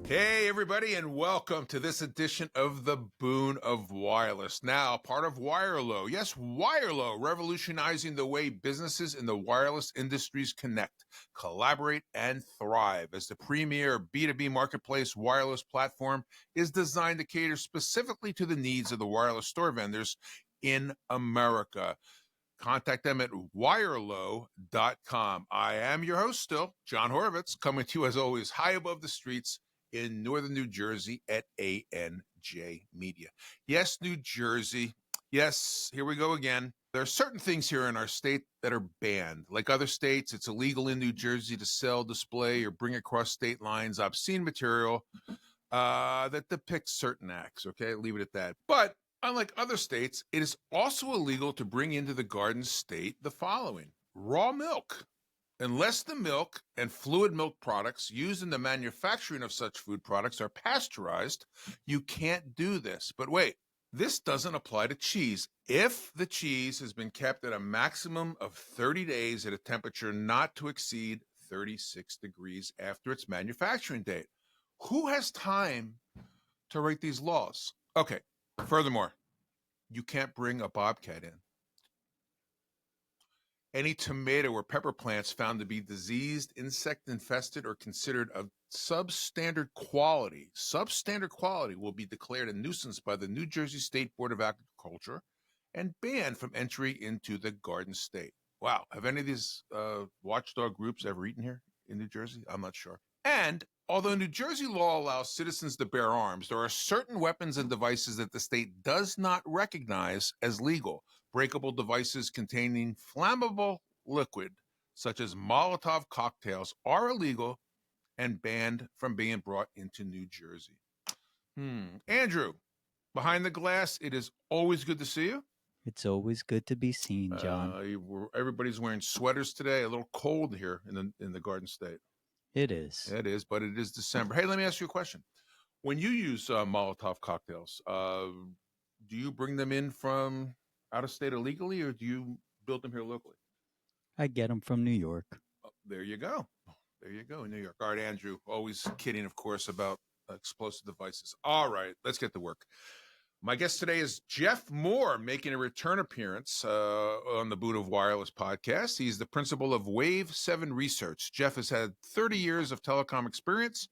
Hey, everybody, and welcome to this edition of the Boon of Wireless. Now, part of Wirelo. Yes, Wirelo, revolutionizing the way businesses in the wireless industries connect, collaborate, and thrive. As the premier B2B marketplace wireless platform is designed to cater specifically to the needs of the wireless store vendors in America. Contact them at wirelo.com. I am your host still, Jon Horovitz, coming to you as always high above the streets in northern New Jersey at ANJ Media. Yes, New Jersey. Yes, here we go again. There are certain things here in our state that are banned. Like other states, it's illegal in New Jersey to sell, display, or bring across state lines obscene material that depicts certain acts. Okay, leave it at that. But unlike other states, it is also illegal to bring into the Garden State the following: raw milk. Unless the milk and fluid milk products used in the manufacturing of such food products are pasteurized, you can't do this. But wait, this doesn't apply to cheese. If the cheese has been kept at a maximum of 30 days at a temperature not to exceed 36 degrees after its manufacturing date. Who has time to write these laws? Okay, furthermore, you can't bring a bobcat in. Any tomato or pepper plants found to be diseased, insect infested, or considered of substandard quality will be declared a nuisance by the New Jersey State Board of Agriculture and banned from entry into the Garden State. Wow, have any of these watchdog groups ever eaten here in New Jersey? I'm not sure. And although New Jersey law allows citizens to bear arms, there are certain weapons and devices that the state does not recognize as legal. Breakable devices containing flammable liquid, such as Molotov cocktails, are illegal and banned from being brought into New Jersey. Andrew, behind the glass, it is always good to see you. It's always good to be seen, John. Everybody's wearing sweaters today. A little cold here in the Garden State. It is. It is, but it is December. Hey, let me ask you a question. When you use Molotov cocktails, do you bring them in from out of state illegally, or do you build them here locally? I get them from New York. Oh, there you go. There you go, in New York. All right, Andrew, always kidding, of course, about explosive devices. All right, let's get to work. My guest today is Jeff Moore, making a return appearance on the Boon of Wireless podcast. He's the principal of Wave7 Research. Jeff has had 30 years of telecom experience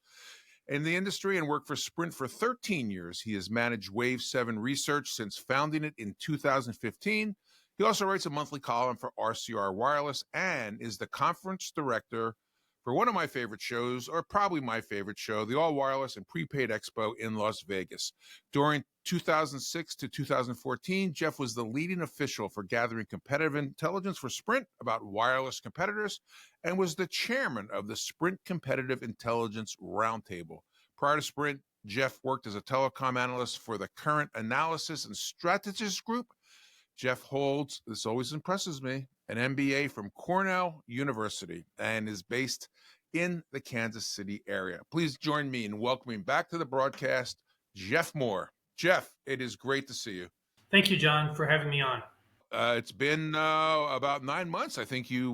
in the industry and worked for Sprint for 13 years. He has managed Wave7 Research since founding it in 2015. He also writes a monthly column for RCR Wireless and is the conference director for one of my favorite shows, or probably my favorite show, the All Wireless and Prepaid Expo in Las Vegas. During 2006 to 2014, Jeff was the leading official for gathering competitive intelligence for Sprint about wireless competitors and was the chairman of the Sprint Competitive Intelligence Roundtable. Prior to Sprint, Jeff worked as a telecom analyst for the Current Analysis and Strategist Group. Jeff holds, this always impresses me, an MBA from Cornell University and is based in the Kansas City area. Please join me in welcoming back to the broadcast, Jeff Moore. Jeff, it is great to see you. Thank you, John, for having me on. It's been about 9 months. I think you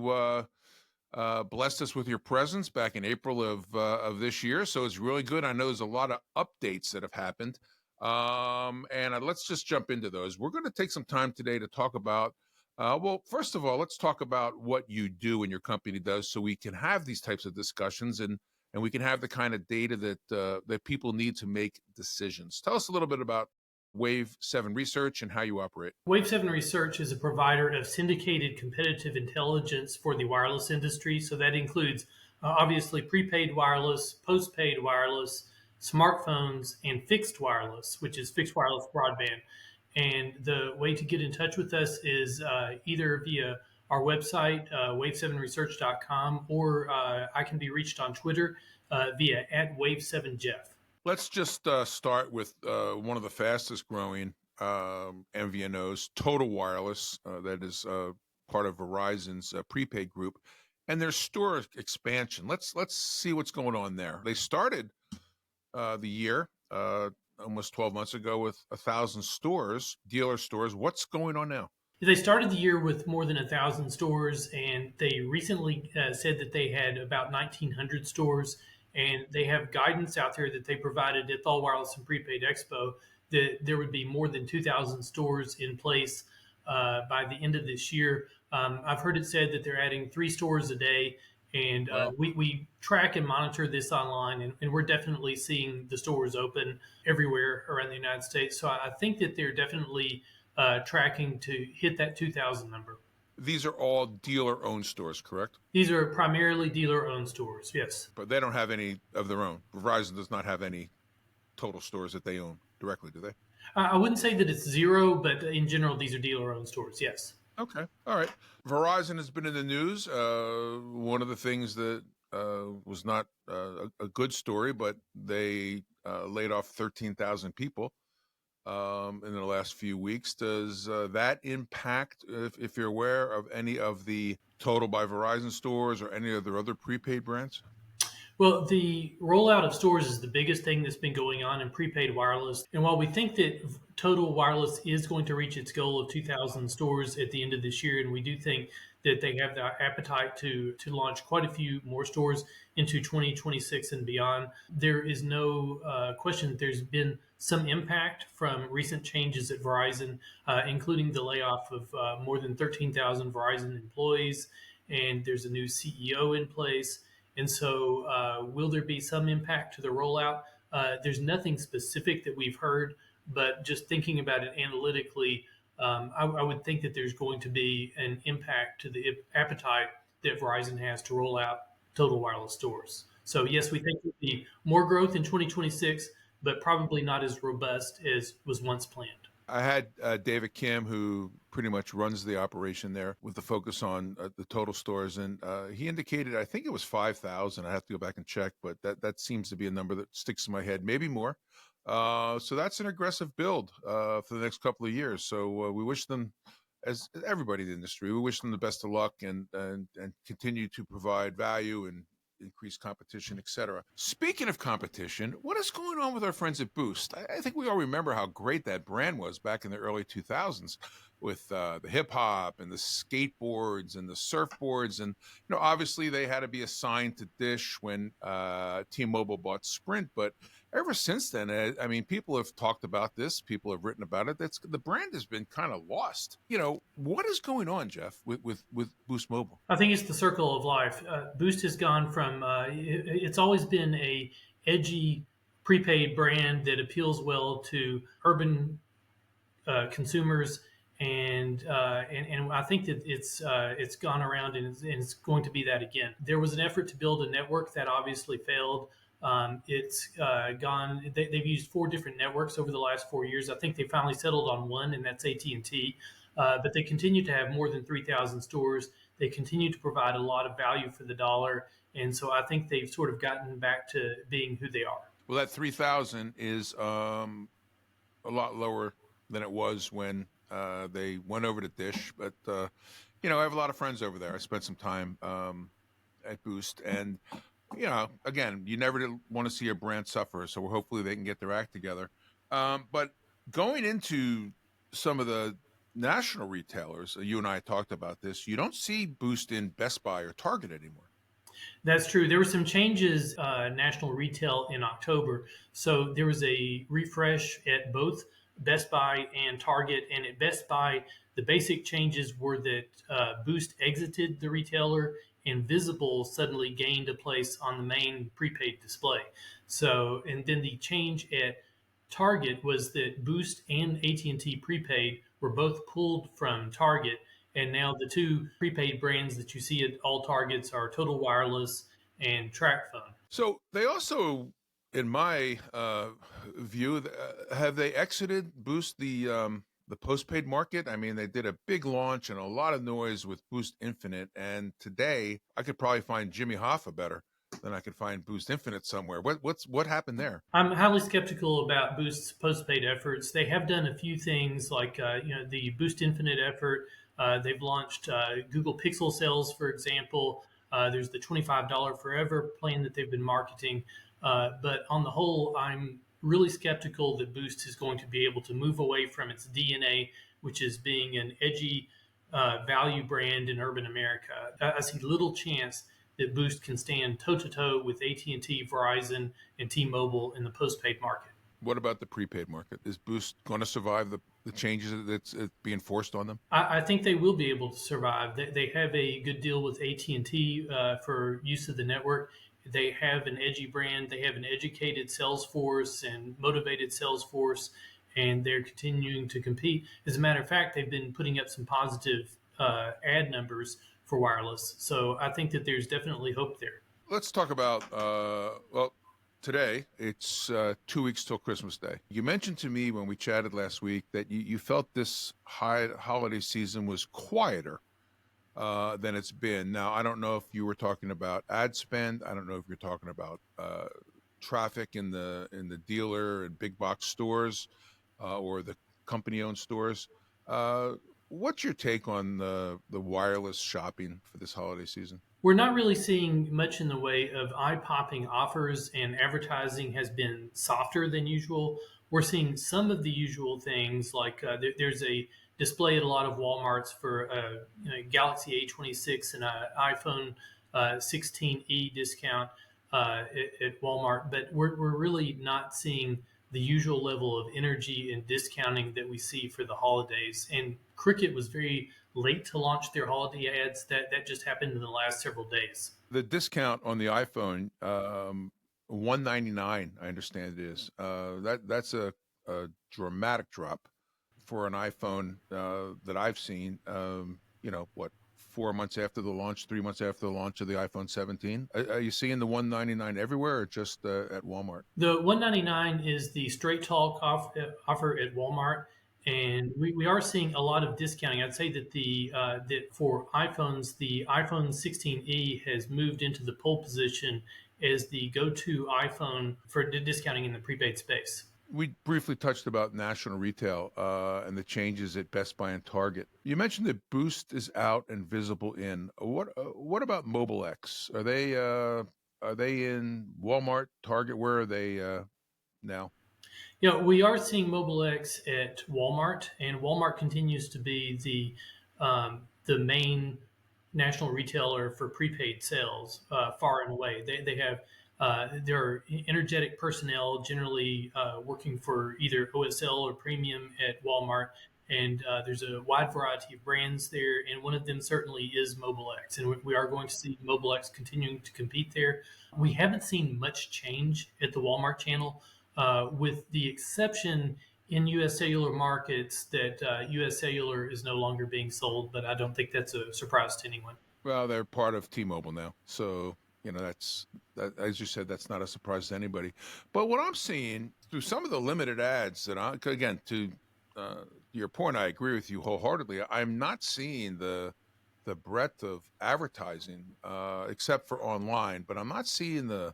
blessed us with your presence back in April of this year, so it's really good. I know there's a lot of updates that have happened, and let's just jump into those. We're going to take some time today to talk about well, first of all, let's talk about what you do and your company does so we can have these types of discussions and we can have the kind of data that people need to make decisions. Tell us a little bit about Wave7 Research and how you operate. Wave7 Research is a provider of syndicated competitive intelligence for the wireless industry. So that includes obviously prepaid wireless, postpaid wireless, smartphones, and fixed wireless, which is fixed wireless broadband. And the way to get in touch with us is either via our website, wave7research.com, or I can be reached on Twitter via @Wave7Jeff. Let's just start with one of the fastest growing MVNOs, Total Wireless, that is part of Verizon's prepaid group, and their store expansion. Let's see what's going on there. They started the year almost 12 months ago with 1,000 stores, dealer stores. What's going on now? They started the year with more than 1,000 stores, and they recently said that they had about 1,900 stores. And they have guidance out there that they provided at the All Wireless and Prepaid Expo that there would be more than 2,000 stores in place by the end of this year. I've heard it said that they're adding 3 stores a day. And Wow. we track and monitor this online, and we're definitely seeing the stores open everywhere around the United States. So I think that they're definitely tracking to hit that 2,000 number. These are all dealer-owned stores, correct? These are primarily dealer-owned stores, yes. But they don't have any of their own. Verizon does not have any total stores that they own directly, do they? I wouldn't say that it's zero, but in general, these are dealer-owned stores, yes. Okay. All right. Verizon has been in the news. One of the things that was not a good story, but they laid off 13,000 people in the last few weeks. Does that impact, if you're aware of any of the Total by Verizon stores or any of their other prepaid brands? Well, the rollout of stores is the biggest thing that's been going on in prepaid wireless. And while we think that Total Wireless is going to reach its goal of 2,000 stores at the end of this year, and we do think that they have the appetite to launch quite a few more stores into 2026 and beyond, there is no question that there's been some impact from recent changes at Verizon, including the layoff of more than 13,000 Verizon employees, and there's a new CEO in place. And so, will there be some impact to the rollout? There's nothing specific that we've heard, but just thinking about it analytically, I would think that there's going to be an impact to the appetite that Verizon has to roll out Total Wireless stores. So, yes, we think there'll be more growth in 2026, but probably not as robust as was once planned. I had David Kim, who pretty much runs the operation there with the focus on the total stores. And he indicated, I think it was 5,000. I have to go back and check, but that seems to be a number that sticks in my head, maybe more. So that's an aggressive build for the next couple of years. So we wish them, as everybody in the industry, we wish them the best of luck and continue to provide value and increased competition, etc. Speaking of competition, what is going on with our friends at Boost? I think we all remember how great that brand was back in the early 2000s with the hip hop and the skateboards and the surfboards. And, obviously they had to be assigned to Dish when T-Mobile bought Sprint. But ever since then, people have talked about this. People have written about it. The brand has been kind of lost. What is going on, Jeff, with Boost Mobile? I think it's the circle of life. Boost has gone from it's always been a edgy prepaid brand that appeals well to urban consumers, and I think that it's gone around and it's going to be that again. There was an effort to build a network that obviously failed. It's gone. They've used 4 different networks over the last 4 years. I think they finally settled on one, and that's AT&T. But they continue to have more than 3,000 stores. They continue to provide a lot of value for the dollar, and so I think they've sort of gotten back to being who they are. Well, that 3,000 is a lot lower than it was when they went over to Dish. But I have a lot of friends over there. I spent some time at Boost, and again, you never want to see a brand suffer. So hopefully they can get their act together. But going into some of the national retailers, you and I talked about this, you don't see Boost in Best Buy or Target anymore. That's true. There were some changes national retail in October. So there was a refresh at both Best Buy and Target. And at Best Buy, the basic changes were that Boost exited the retailer and Visible suddenly gained a place on the main prepaid display. So, and then the change at Target was that Boost and AT&T prepaid were both pulled from Target, and now the 2 prepaid brands that you see at all Targets are Total Wireless and TracFone. So they also, in my view, have they exited Boost the postpaid market? I mean, they did a big launch and a lot of noise with Boost Infinite, and today I could probably find Jimmy Hoffa better than I could find Boost Infinite somewhere. What happened there? I'm highly skeptical about Boost's postpaid efforts. They have done a few things like the Boost Infinite effort. They've launched Google Pixel sales, for example. There's the $25 forever plan that they've been marketing. But on the whole, I'm really skeptical that Boost is going to be able to move away from its DNA, which is being an edgy value brand in urban America. I see little chance that Boost can stand toe-to-toe with AT&T, Verizon, and T-Mobile in the postpaid market. What about the prepaid market? Is Boost going to survive the changes that's being forced on them? I think they will be able to survive. They have a good deal with AT&T for use of the network. They have an edgy brand. They have an educated sales force and motivated sales force, and they're continuing to compete. As a matter of fact, they've been putting up some positive ad numbers for wireless. So I think that there's definitely hope there. Let's talk about, today, it's 2 weeks till Christmas Day. You mentioned to me when we chatted last week that you felt this holiday season was quieter than it's been. Now, I don't know if you were talking about ad spend. I don't know if you're talking about traffic in the dealer and big box stores or the company-owned stores. What's your take on the wireless shopping for this holiday season? We're not really seeing much in the way of eye-popping offers, and advertising has been softer than usual. We're seeing some of the usual things, like there's a display at a lot of Walmarts for Galaxy A26 and an iPhone 16e discount at Walmart, but we're really not seeing the usual level of energy and discounting that we see for the holidays. And Cricket was very late to launch their holiday ads. That just happened in the last several days. The discount on the iPhone, $199, I understand it is. That's a dramatic drop for an iPhone that I've seen. 4 months after the launch, 3 months after the launch of the iPhone 17. Are you seeing the $199 everywhere, or just at Walmart? The $199 is the straight talk offer at Walmart. And we are seeing a lot of discounting. I'd say that that for iPhones, the iPhone 16e has moved into the pole position as the go-to iPhone for discounting in the prepaid space. We briefly touched about national retail and the changes at Best Buy and Target. You mentioned that Boost is out and visible in. What about Mobile X? Are they in Walmart, Target? Where are they now? Yeah, we are seeing Mobile X at Walmart, and Walmart continues to be the main national retailer for prepaid sales, far and away. They have their energetic personnel generally working for either OSL or premium at Walmart, and there's a wide variety of brands there, and one of them certainly is Mobile X, and we are going to see Mobile X continuing to compete there. We haven't seen much change at the Walmart channel. With the exception in U.S. cellular markets that U.S. cellular is no longer being sold, but I don't think that's a surprise to anyone. Well, they're part of T-Mobile now, so that's as you said, that's not a surprise to anybody. But what I'm seeing through some of the limited ads that to your point, I agree with you wholeheartedly. I'm not seeing the breadth of advertising except for online, but I'm not seeing the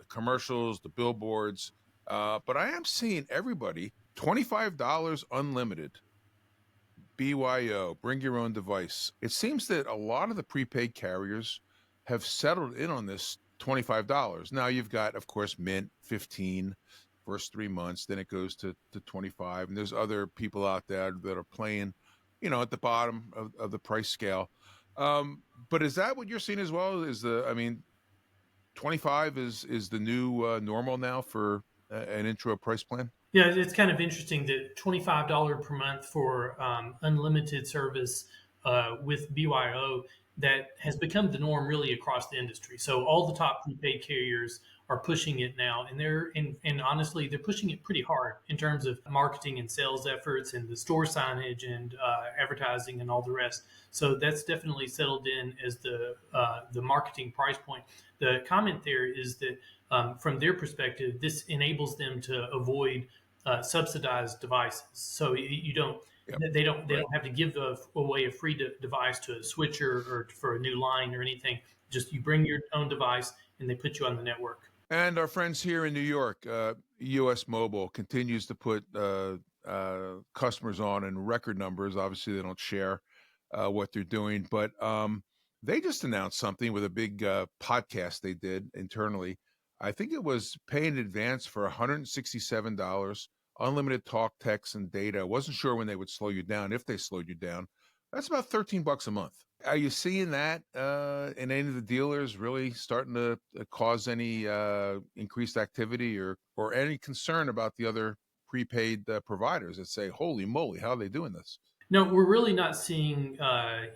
commercials, the billboards. But I am seeing everybody $25 unlimited. BYO, bring your own device. It seems that a lot of the prepaid carriers have settled in on this $25. Now you've got, of course, Mint 15 first 3 months, then it goes to 25, and there's other people out there that are playing, at the bottom of the price scale. But is that what you're seeing as well? 25 is the new normal now for an intro price plan? Yeah, it's kind of interesting that $25 per month for unlimited service with BYO, that has become the norm really across the industry. So all the top prepaid carriers are pushing it now, and honestly, they're pushing it pretty hard in terms of marketing and sales efforts and the store signage and advertising and all the rest. So that's definitely settled in as the marketing price point. The comment there is that from their perspective, this enables them to avoid subsidized devices. So you don't. Yep. They don't have to give away a free device to a switcher or for a new line or anything. Just you bring your own device and they put you on the network. And our friends here in New York, US Mobile continues to put customers on in record numbers. Obviously, they don't share what they're doing, but they just announced something with a big podcast they did internally. I think it was pay in advance for $167, unlimited talk, text, and data. I wasn't sure when they would slow you down, if they slowed you down. That's about $13 a month. Are you seeing that in any of the dealers really starting to cause any increased activity or any concern about the other prepaid providers that say, "Holy moly, how are they doing this?" No, we're really not seeing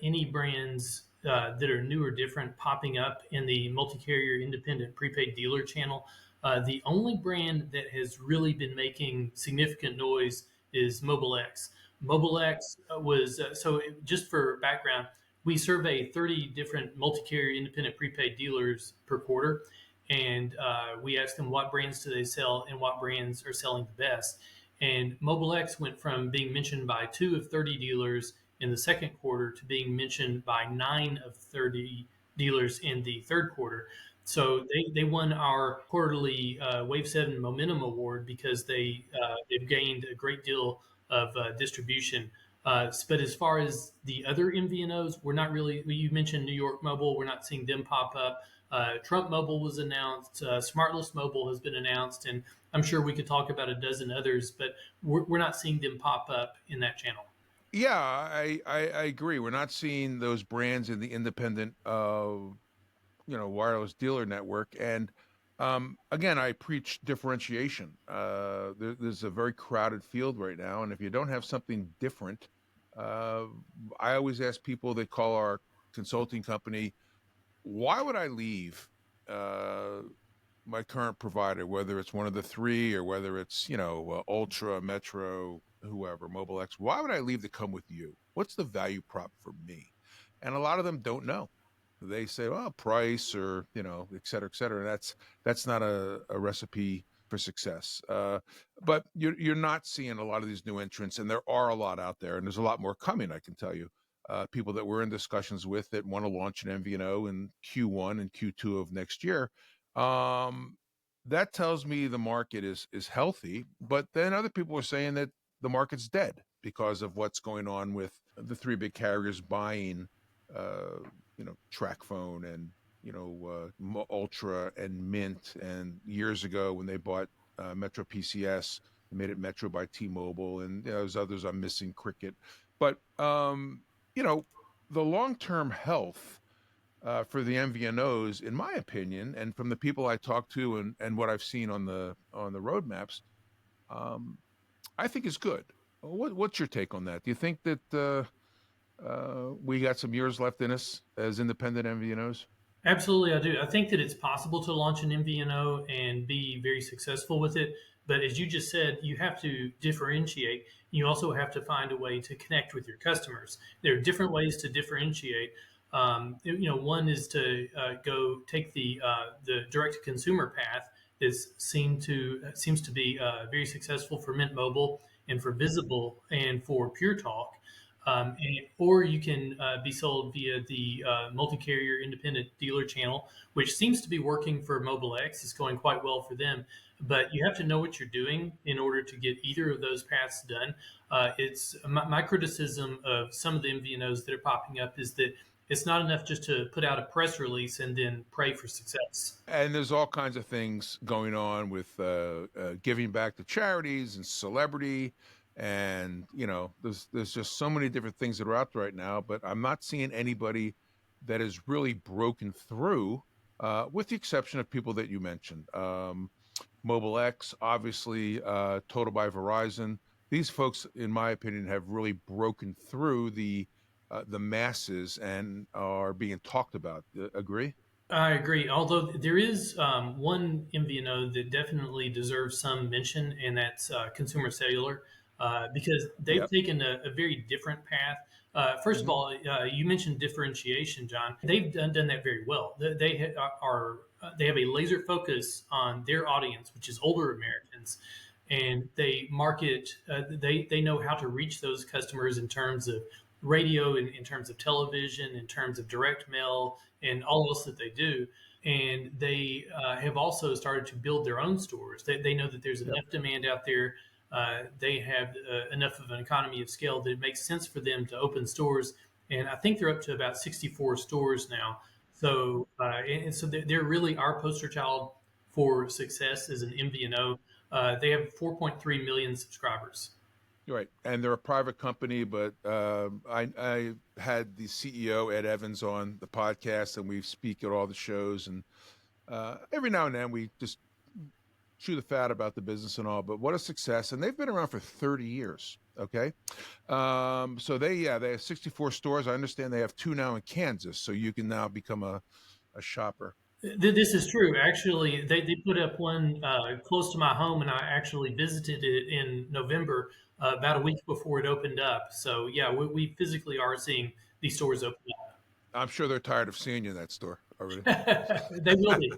any brands that are new or different popping up in the multi-carrier independent prepaid dealer channel. The only brand that has really been making significant noise is MobileX. MobileX was just for background, we survey 30 different multi-carrier independent prepaid dealers per quarter, and we ask them what brands do they sell and what brands are selling the best. And MobileX went from being mentioned by 2 of 30 dealers in the second quarter to being mentioned by 9 of 30 dealers in the third quarter. So they won our quarterly Wave7 Momentum Award because they've gained a great deal of distribution. But as far as the other MVNOs, we're not really. You mentioned New York Mobile, we're not seeing them pop up. Trump Mobile was announced. Smartless Mobile has been announced, and I'm sure we could talk about a dozen others, but we're not seeing them pop up in that channel. Yeah, I agree. We're not seeing those brands in the independent, wireless dealer network. And again, I preach differentiation. There's a very crowded field right now, and if you don't have something different, I always ask people that call our consulting company, why would I leave my current provider, whether it's one of the three or whether it's, Ultra, Metro, whoever, Mobile X? Why would I leave to come with you? What's the value prop for me? And a lot of them don't know. They say, well, price or, et cetera, et cetera. That's not a recipe for success. But you're not seeing a lot of these new entrants, and there are a lot out there, and there's a lot more coming, I can tell you. People that we're in discussions with that want to launch an MVNO in Q1 and Q2 of next year. That tells me the market is healthy, but then other people are saying that the market's dead because of what's going on with the three big carriers buying, TracFone and Ultra and Mint, and years ago when they bought Metro PCS, they made it Metro by T-Mobile, and there's others I'm missing, Cricket, but the long-term health for the MVNOs, in my opinion, and from the people I talk to and what I've seen on the roadmaps, I think is good. What's your take on that? Do you think that we got some years left in us as independent MVNOs? Absolutely, I do. I think that it's possible to launch an MVNO and be very successful with it. But as you just said, you have to differentiate. You also have to find a way to connect with your customers. There are different ways to differentiate. One is to go take the direct to consumer path that seems to be very successful for Mint Mobile and for Visible and for Pure Talk. Or you can be sold via the multi-carrier independent dealer channel, which seems to be working for MobileX. It's going quite well for them, but you have to know what you're doing in order to get either of those paths done. It's my criticism of some of the MVNOs that are popping up is that it's not enough just to put out a press release and then pray for success. And there's all kinds of things going on with giving back to charities and celebrity. And, there's just so many different things that are out there right now, but I'm not seeing anybody that has really broken through, with the exception of people that you mentioned. Mobile X, obviously, Total by Verizon. These folks, in my opinion, have really broken through the masses and are being talked about. Agree? I agree. Although there is one MVNO that definitely deserves some mention, and that's Consumer Cellular, because they've Yep. taken a very different path. First of Mhm. all, you mentioned differentiation, John. They've done that very well. They have a laser focus on their audience, which is older Americans, and they market. They know how to reach those customers in terms of radio, in terms of television, in terms of direct mail, and all else that they do. And they have also started to build their own stores. They know that there's Yep. enough demand out there. They have enough of an economy of scale that it makes sense for them to open stores. And I think they're up to about 64 stores now. So they're really our poster child for success as an MVNO. They have 4.3 million subscribers. Right, and they're a private company, but I had the CEO Ed Evans on the podcast, and we speak at all the shows, and every now and then we just chew the fat about the business and all. But what a success! And they've been around for 30 years. Okay, so they have 64 stores. I understand they have 2 now in Kansas, so you can now become a shopper. This is true. Actually, they put up one close to my home, and I actually visited it in November, about a week before it opened up. So, yeah, we physically are seeing these stores open I'm sure they're tired of seeing you in that store already. up. They will be.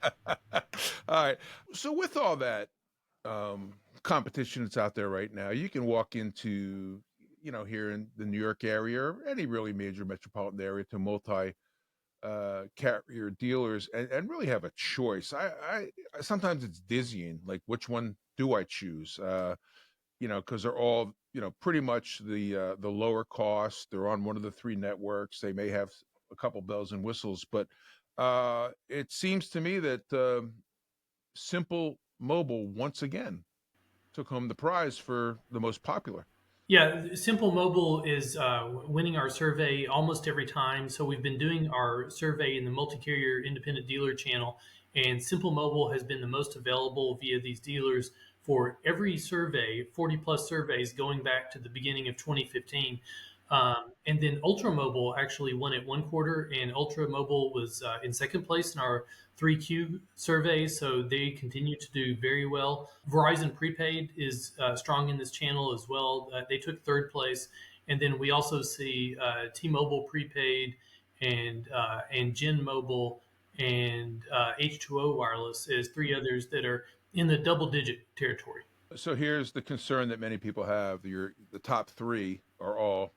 All right. So with all that competition that's out there right now, you can walk into, here in the New York area or any really major metropolitan area to multi carrier dealers and really have a choice. I sometimes it's dizzying, like which one do I choose? Because they're all, pretty much the lower cost. They're on one of the 3 networks. They may have a couple bells and whistles, but it seems to me that Simple Mobile once again took home the prize for the most popular. Yeah, Simple Mobile is winning our survey almost every time. So we've been doing our survey in the multi-carrier independent dealer channel, and Simple Mobile has been the most available via these dealers for every survey, 40 plus surveys going back to the beginning of 2015. And then Ultra Mobile actually won it one quarter, and Ultra Mobile was in second place in our 3Q survey. So they continue to do very well. Verizon Prepaid is strong in this channel as well. They took third place. And then we also see T-Mobile Prepaid and Gen Mobile and H2O Wireless as 3 others that are in the double-digit territory. So here's the concern that many people have: the top 3 are all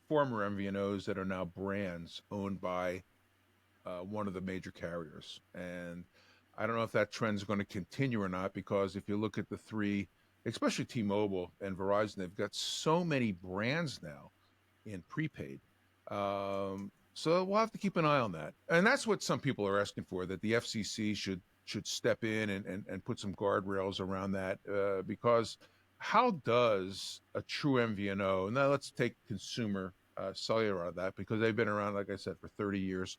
former MVNOs that are now brands owned by one of the major carriers. And I don't know if that trend is going to continue or not, because if you look at the 3, especially T-Mobile and Verizon, they've got so many brands now in prepaid. So we'll have to keep an eye on that. And that's what some people are asking for, that the FCC should step in and put some guardrails around that, because how does a true MVNO, now let's take consumer cellular out of that, because they've been around, like I said, for 30 years,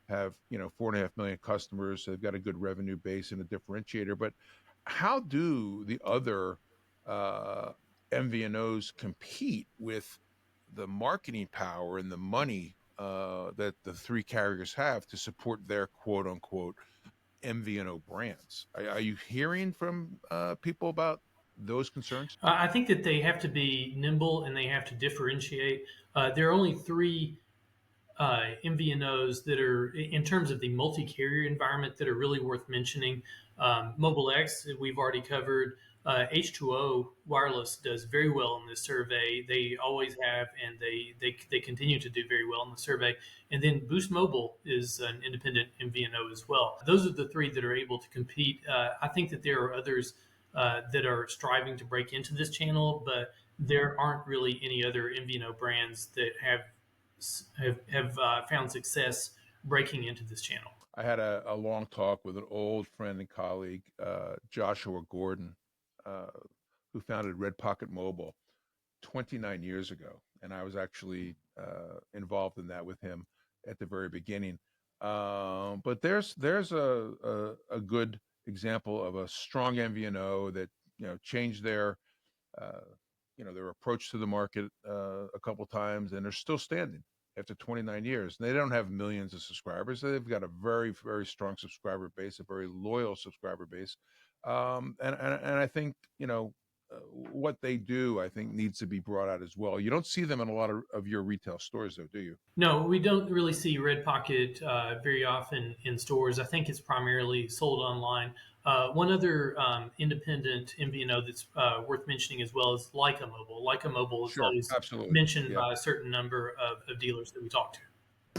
have 4.5 million customers. So they've got a good revenue base and a differentiator. But how do the other MVNOs compete with the marketing power and the money that the 3 carriers have to support their quote unquote MVNO brands? Are you hearing from people about those concerns? I think that they have to be nimble and they have to differentiate. There are only 3 MVNOs that are, in terms of the multi-carrier environment, that are really worth mentioning. Mobile X, we've already covered. H2O Wireless does very well in this survey. They always have, and they continue to do very well in the survey. And then Boost Mobile is an independent MVNO as well. Those are the 3 that are able to compete. I think that there are others that are striving to break into this channel, but there aren't really any other MVNO brands that have found success breaking into this channel. I had a long talk with an old friend and colleague, Joshua Gordon, who founded Red Pocket Mobile 29 years ago. And I was actually involved in that with him at the very beginning. But there's a good example of a strong MVNO that changed their their approach to the market a couple times, and they're still standing after 29 years. And they don't have millions of subscribers. They've got a very, very strong subscriber base, a very loyal subscriber base. And I think, what they do, I think, needs to be brought out as well. You don't see them in a lot of your retail stores, though, do you? No, we don't really see Red Pocket very often in stores. I think it's primarily sold online. One other independent MVNO that's worth mentioning as well is Leica Mobile. Leica Mobile is Sure, always absolutely. mentioned Yeah. by a certain number of dealers that we talk to.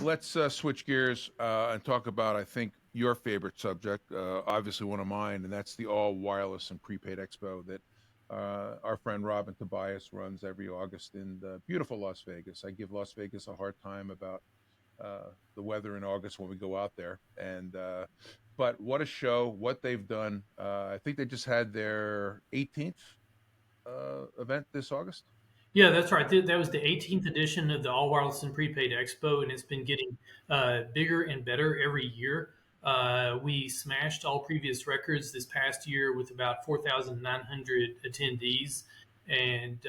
Let's switch gears and talk about, I think, your favorite subject, obviously one of mine, and that's the All Wireless and Prepaid Expo that our friend Robin Tobias runs every August in the beautiful Las Vegas. I give Las Vegas a hard time about the weather in August when we go out there. But what a show, what they've done. I think they just had their 18th event this August? Yeah, that's right. That was the 18th edition of the All Wireless and Prepaid Expo, and it's been getting bigger and better every year. We smashed all previous records this past year with about 4,900 attendees, and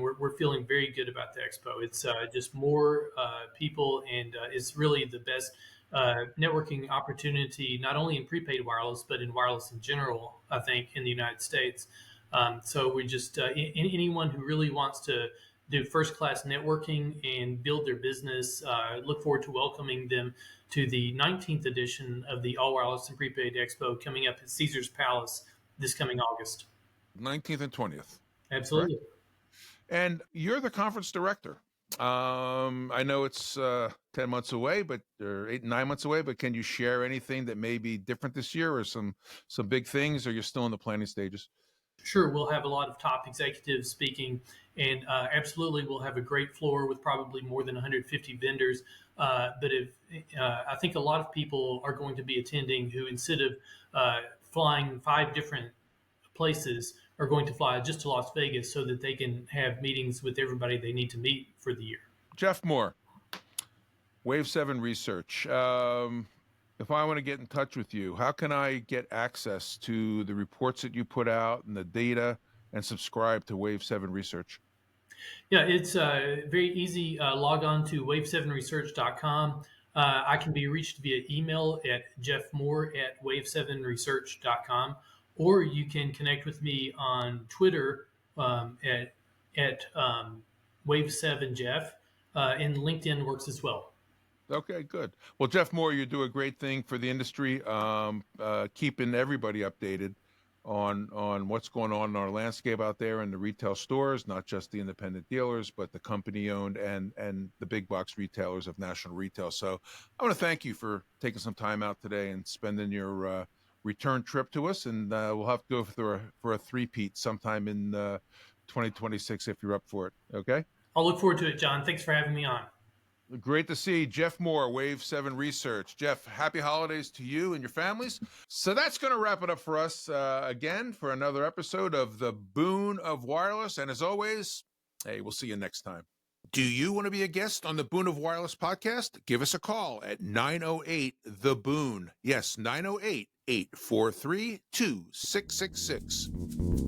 we're feeling very good about the expo. It's just more people, and it's really the best networking opportunity, not only in prepaid wireless but in wireless in general. I think in the United States. So we just anyone who really wants to do first class networking and build their business, look forward to welcoming them to the 19th edition of the All Wireless and Prepaid Expo coming up at Caesar's Palace this coming August. 19th and 20th. Absolutely. Correct? And you're the conference director. I know it's 10 months away, or 9 months away, but can you share anything that may be different this year, or some big things, or you're still in the planning stages? Sure, we'll have a lot of top executives speaking, and absolutely we'll have a great floor with probably more than 150 vendors. But I think a lot of people are going to be attending who, instead of flying 5 different places, are going to fly just to Las Vegas so that they can have meetings with everybody they need to meet for the year. Jeff Moore, Wave7 Research. If I want to get in touch with you, how can I get access to the reports that you put out and the data and subscribe to Wave7 Research? Yeah, it's very easy. Log on to wave7research.com. I can be reached via email at jeffmoore@wave7research.com, or you can connect with me on Twitter at Wave7Jeff, and LinkedIn works as well. Okay, good. Well, Jeff Moore, you do a great thing for the industry, keeping everybody updated on what's going on in our landscape out there in the retail stores, not just the independent dealers, but the company-owned and the big box retailers of national retail. So I want to thank you for taking some time out today and spending your return trip to us, and we'll have to go for a three-peat sometime in 2026 if you're up for it. Okay? I'll look forward to it, John. Thanks for having me on. Great to see Jeff Moore, Wave7 Research. Jeff, happy holidays to you and your families. So that's going to wrap it up for us again for another episode of the Boon of Wireless. And as always, hey, we'll see you next time. Do you want to be a guest on the Boon of Wireless podcast? Give us a call at 908-THE-BOON. Yes, 908-843-2666.